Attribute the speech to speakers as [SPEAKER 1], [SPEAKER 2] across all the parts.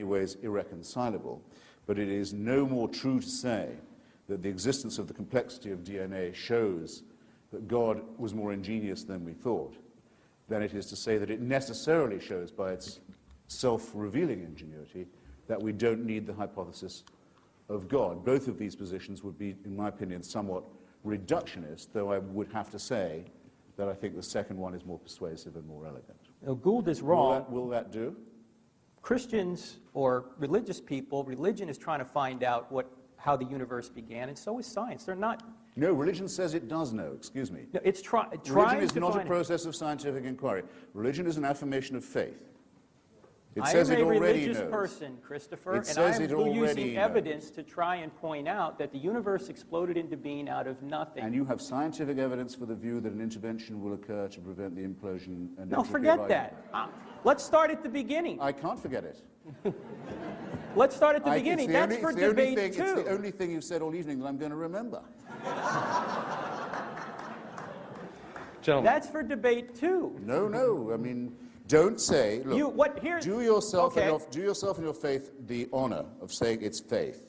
[SPEAKER 1] ways irreconcilable, but it is no more true to say that the existence of the complexity of DNA shows that God was more ingenious than we thought, than it is to say that it necessarily shows by its self-revealing ingenuity that we don't need the hypothesis of God. Both of these positions would be, in my opinion, somewhat reductionist, though I would have to say that I think the second one is more persuasive and more elegant.
[SPEAKER 2] Now, Gould is wrong.
[SPEAKER 1] Will that do?
[SPEAKER 2] Christians or religious people, religion is trying to find out how the universe began, and so is science. They're not...
[SPEAKER 1] No, religion says it does know, excuse me.
[SPEAKER 2] No, it's trying
[SPEAKER 1] Religion is
[SPEAKER 2] to
[SPEAKER 1] not a
[SPEAKER 2] find
[SPEAKER 1] process of scientific inquiry. Religion is an affirmation of faith. It
[SPEAKER 2] I
[SPEAKER 1] says
[SPEAKER 2] am
[SPEAKER 1] it
[SPEAKER 2] a
[SPEAKER 1] already
[SPEAKER 2] religious
[SPEAKER 1] knows.
[SPEAKER 2] person, Christopher,
[SPEAKER 1] It
[SPEAKER 2] and
[SPEAKER 1] says
[SPEAKER 2] I
[SPEAKER 1] it
[SPEAKER 2] am
[SPEAKER 1] already
[SPEAKER 2] using
[SPEAKER 1] knows.
[SPEAKER 2] evidence to try and point out that the universe exploded into being out of nothing.
[SPEAKER 1] And you have scientific evidence for the view that an intervention will occur to prevent the implosion and
[SPEAKER 2] No,
[SPEAKER 1] entropy of
[SPEAKER 2] forget
[SPEAKER 1] our
[SPEAKER 2] that.
[SPEAKER 1] universe.
[SPEAKER 2] Let's start at the beginning.
[SPEAKER 1] I can't forget it.
[SPEAKER 2] Let's start at the beginning. That's for debate
[SPEAKER 1] It's
[SPEAKER 2] two.
[SPEAKER 1] the only thing you've said all evening that I'm going to remember.
[SPEAKER 3] Gentlemen.
[SPEAKER 2] That's for debate two.
[SPEAKER 1] No. I mean, don't say, look, do yourself and your faith the honor of saying it's faith.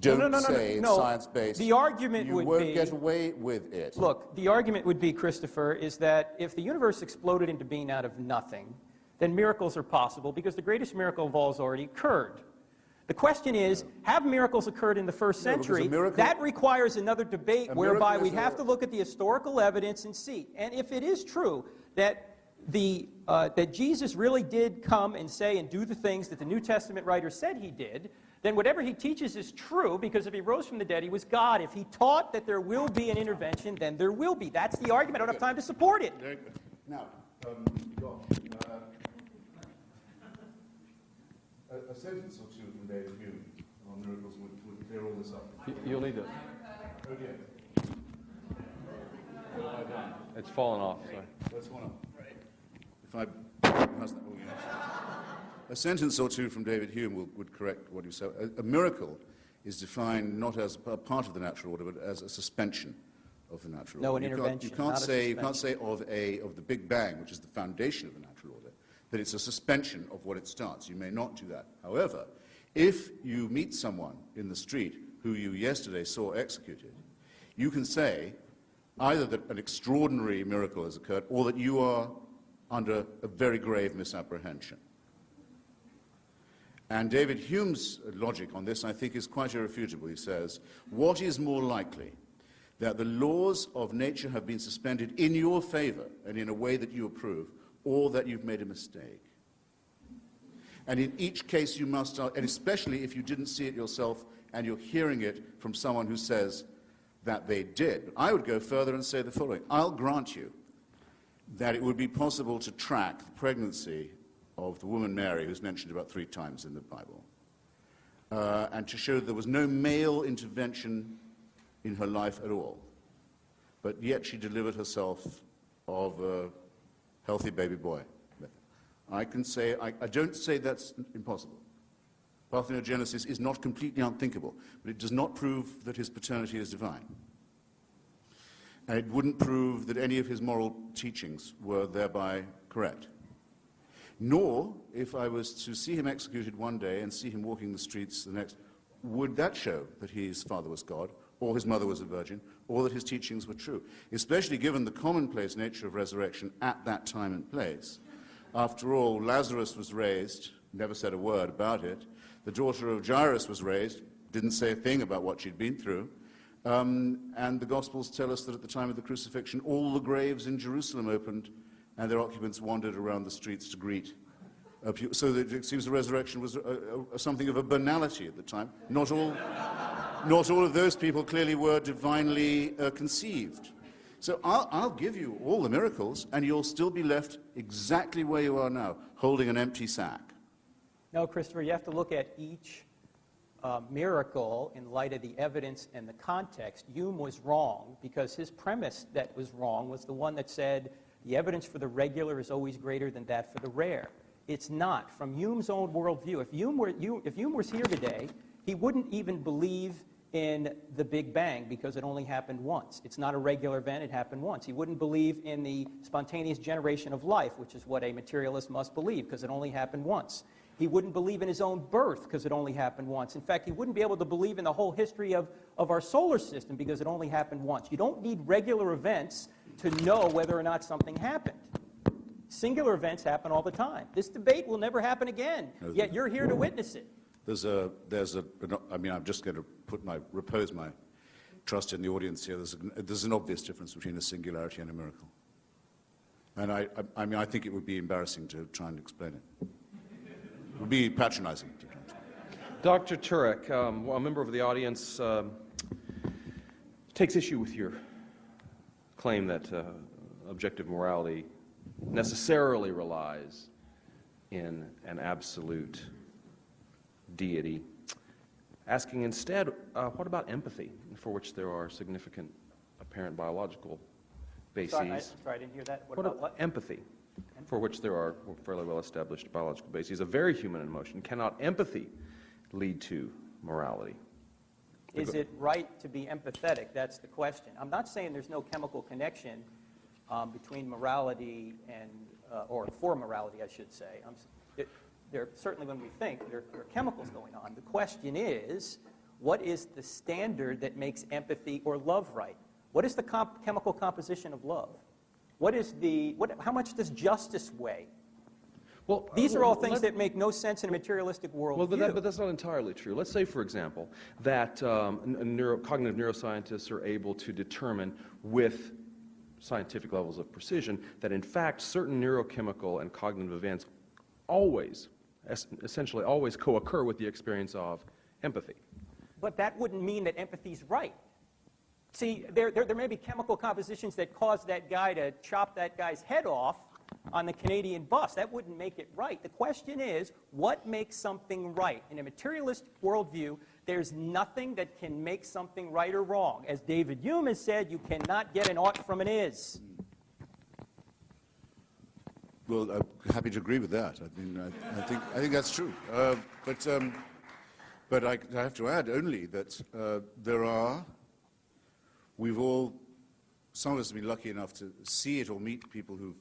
[SPEAKER 1] Don't say it's science-based.
[SPEAKER 2] The argument would be...
[SPEAKER 1] You won't get away with it.
[SPEAKER 2] Look, the argument would be, Christopher, is that if the universe exploded into being out of nothing, then miracles are possible because the greatest miracle of all has already occurred. The question is, have miracles occurred in the first century? That requires another debate whereby we'd have to look at the historical evidence and see. And if it is true that that Jesus really did come and say and do the things that the New Testament writer said he did, then whatever he teaches is true, because if he rose from the dead, he was God. If he taught that there will be an intervention, then there will be. That's the argument. I don't have time to support it.
[SPEAKER 1] Very good. Now, a sentence or two from David Hume on miracles would clear all this up.
[SPEAKER 3] You'll need to...
[SPEAKER 1] Oh dear.
[SPEAKER 3] It's fallen off. Sorry.
[SPEAKER 1] That's one up. If I... A sentence or two from David Hume would correct what you said. A miracle is defined not as a part of the natural order, but as a suspension of the natural order.
[SPEAKER 2] No, an intervention,
[SPEAKER 1] You can't say of the Big Bang, which is the foundation of the natural order, that it's a suspension of what it starts. You may not do that. However, if you meet someone in the street who you yesterday saw executed, you can say either that an extraordinary miracle has occurred or that you are under a very grave misapprehension. And David Hume's logic on this, I think, is quite irrefutable. He says, what is more likely, that the laws of nature have been suspended in your favor and in a way that you approve, or that you've made a mistake? And in each case you must, and especially if you didn't see it yourself and you're hearing it from someone who says that they did. I would go further and say the following. I'll grant you that it would be possible to track the pregnancy of the woman Mary, who's mentioned about 3 times in the Bible, and to show there was no male intervention in her life at all. But yet she delivered herself of a healthy baby boy. I can say, I don't say that's impossible. Parthenogenesis is not completely unthinkable, but it does not prove that his paternity is divine. And it wouldn't prove that any of his moral teachings were thereby correct. Nor, if I was to see him executed one day and see him walking the streets the next, would that show that his father was God, or his mother was a virgin, or that his teachings were true, especially given the commonplace nature of resurrection at that time and place. After all, Lazarus was raised, never said a word about it. The daughter of Jairus was raised, didn't say a thing about what she'd been through. And the Gospels tell us that at the time of the crucifixion, all the graves in Jerusalem opened, and their occupants wandered around the streets to greet. So that it seems the resurrection was something of a banality at the time. Not all of those people clearly were divinely conceived. So I'll give you all the miracles, and you'll still be left exactly where you are now, holding an empty sack.
[SPEAKER 2] No, Christopher, you have to look at each miracle in light of the evidence and the context. Hume was wrong because his premise that was wrong was the one that said the evidence for the regular is always greater than that for the rare. It's not. From Hume's own worldview, if Hume was here today, he wouldn't even believe in the Big Bang because it only happened once. It's not a regular event, it happened once. He wouldn't believe in the spontaneous generation of life, which is what a materialist must believe because it only happened once. He wouldn't believe in his own birth because it only happened once. In fact, he wouldn't be able to believe in the whole history of our solar system because it only happened once. You don't need regular events to know whether or not something happened. Singular events happen all the time. This debate will never happen again, yet you're here to witness it.
[SPEAKER 1] I mean, I'm just going to repose my trust in the audience here. There's an obvious difference between a singularity and a miracle. And I mean, I think it would be embarrassing to try and explain it. It would be patronizing.
[SPEAKER 3] Dr. Turek, a member of the audience takes issue with your claim that objective morality necessarily relies in an absolute deity, asking instead, what about empathy, for which there are significant apparent biological bases?
[SPEAKER 2] Sorry, I didn't hear that. What about what?
[SPEAKER 3] Empathy, for which there are fairly well-established biological bases, a very human emotion. Cannot empathy lead to morality?
[SPEAKER 2] Is it right to be empathetic? That's the question. I'm not saying there's no chemical connection between morality and, or for morality, I should say. Certainly when we think, there are chemicals going on. The question is, what is the standard that makes empathy or love right? What is the chemical composition of love? How much does justice weigh? Well, these are all things that make no sense in a materialistic worldview.
[SPEAKER 3] Well, but that's not entirely true. Let's say, for example, that cognitive neuroscientists are able to determine with scientific levels of precision that, in fact, certain neurochemical and cognitive events essentially always co-occur with the experience of empathy.
[SPEAKER 2] But that wouldn't mean that empathy's right. See, there may be chemical compositions that cause that guy to chop that guy's head off on the Canadian bus. That wouldn't make it right. The question is, what makes something right? In a materialist worldview, there's nothing that can make something right or wrong. As David Hume has said, you cannot get an ought from an is.
[SPEAKER 1] Well, I'm happy to agree with that. I mean, I think that's true. But I have to add only that some of us have been lucky enough to see it or meet people who've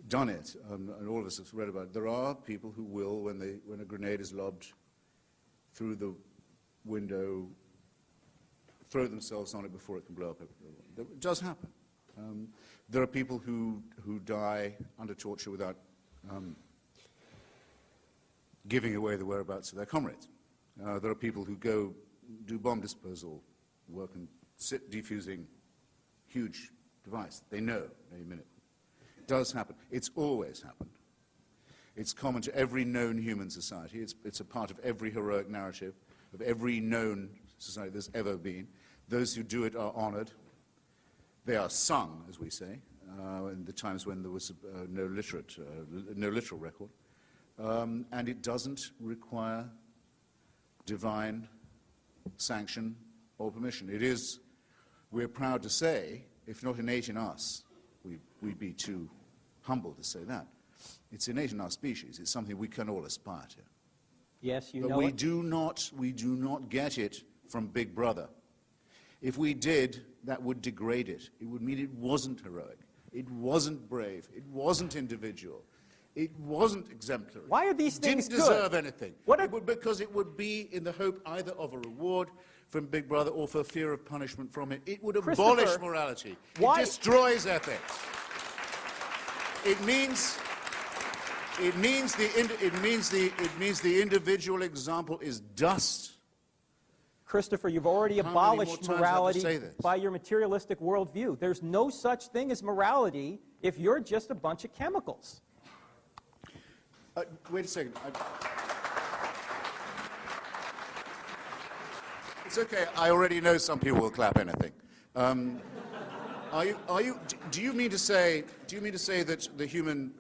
[SPEAKER 1] done it, and all of us have read about it. There are people who will, when a grenade is lobbed through the window, throw themselves on it before it can blow up. It does happen. There are people who die under torture without giving away the whereabouts of their comrades. There are people who go do bomb disposal work and sit defusing huge device. They know any minute. It does happen. It's always happened. It's common to every known human society. It's a part of every heroic narrative of every known society there's ever been. Those who do it are honored. They are sung, as we say, in the times when there was no literal record. And it doesn't require divine sanction or permission. It is, we're proud to say, if not innate in us, we'd be too humble to say that. It's innate in our species. It's something we can all aspire to.
[SPEAKER 2] Yes, you
[SPEAKER 1] but
[SPEAKER 2] know
[SPEAKER 1] we do not get it from Big Brother. If we did, that would degrade it. It would mean it wasn't heroic. It wasn't brave. It wasn't individual. It wasn't exemplary.
[SPEAKER 2] Why are these things
[SPEAKER 1] good? Didn't deserve anything. Because it would be in the hope either of a reward from Big Brother or for fear of punishment from it. It would abolish morality. It destroys ethics. It means the individual example is dust.
[SPEAKER 2] Christopher, you've already abolished morality by your materialistic worldview. There's no such thing as morality if you're just a bunch of chemicals.
[SPEAKER 1] Wait a second. It's okay. I already know some people will clap anything. Do you mean to say that the human,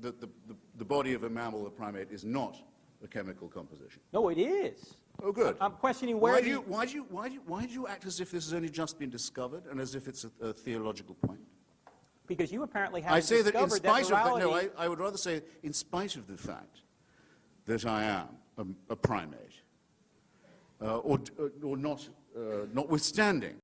[SPEAKER 1] the body of a mammal, a primate, is not a chemical composition?
[SPEAKER 2] No, it is.
[SPEAKER 1] Oh, good.
[SPEAKER 2] I'm questioning where
[SPEAKER 1] Why do you act as if this has only just been discovered and as if it's a theological point?
[SPEAKER 2] Because you apparently haven't
[SPEAKER 1] I say that in
[SPEAKER 2] discovered
[SPEAKER 1] spite
[SPEAKER 2] that
[SPEAKER 1] of
[SPEAKER 2] morality...
[SPEAKER 1] I would rather say in spite of the fact that I am a primate, or not, notwithstanding